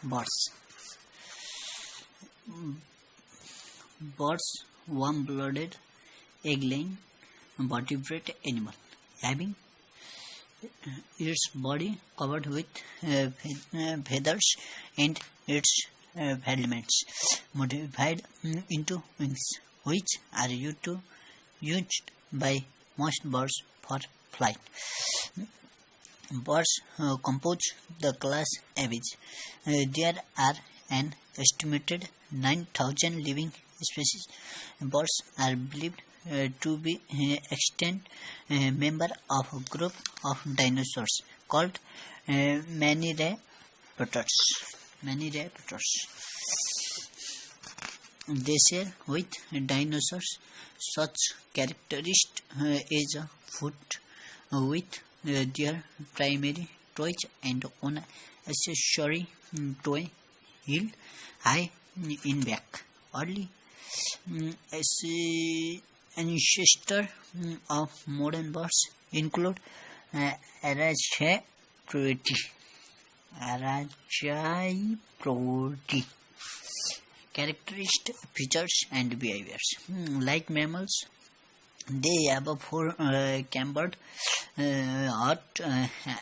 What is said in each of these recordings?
Birds. Birds, warm-blooded, egg-laying, vertebrate animal, having its body covered with feathers and its filaments modified into wings, which are used by most birds for flight. Birds compose the class Aves. There are an estimated 9,000 living species. Birds are believed to be extant member of a group of dinosaurs called Maniraptors. They share with dinosaurs such characteristics as a foot with their primary toes and one accessory toe heel high in back. Early ancestors of modern birds include Arachaeopteryx. Characteristic features and behaviors. Like mammals, they have a four-cambered heart,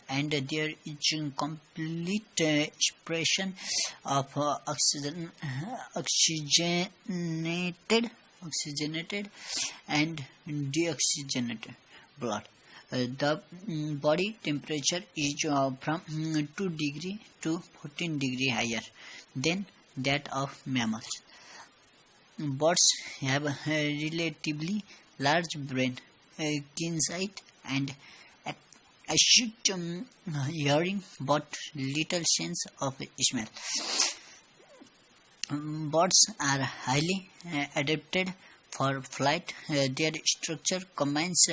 and there is complete expression of oxygenated and deoxygenated blood. The body temperature is from 2 degree to 14 degree higher than that of mammals. Birds have a relatively large brain, keen sight, and acute hearing, but little sense of smell. Birds are highly adapted for flight. Their structure combines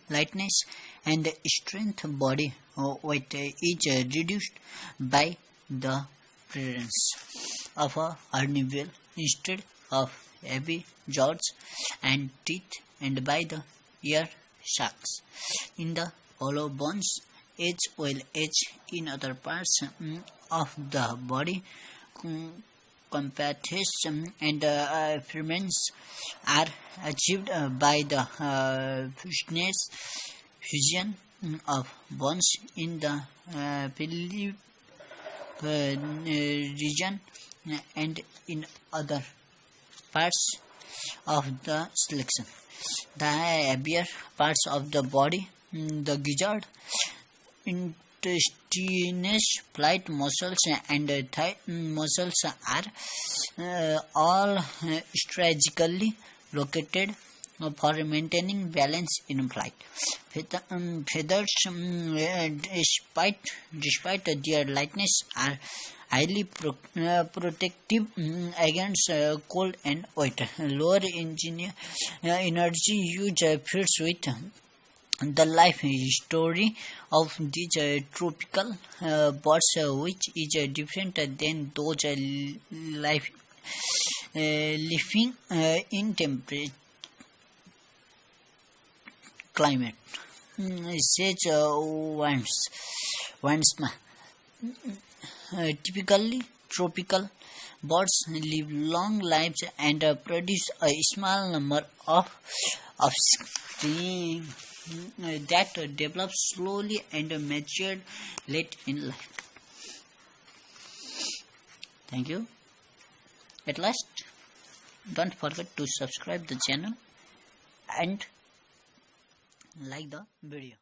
lightness and strength. Body weight is reduced by the presence of a carnivore instead of heavy jaws and teeth, and by the ear sacs in the hollow bones, as well as in other parts of the body. Competition and ferments are achieved by the fusion of bones in the pelvic region and in other parts of the skeleton. The heavier parts of the body, the gizzard, intestinous, flight muscles, and thigh muscles are all strategically located for maintaining balance in flight. Feathers, despite their lightness, are highly protective against cold and wet. Lower energy use fits with the life story of these tropical birds, which is different than those living in temperate climate. Such typically tropical birds live long lives and produce a small number of offspring that develop slowly and mature late in life. Thank you. At last, don't forget to subscribe the channel and like the video.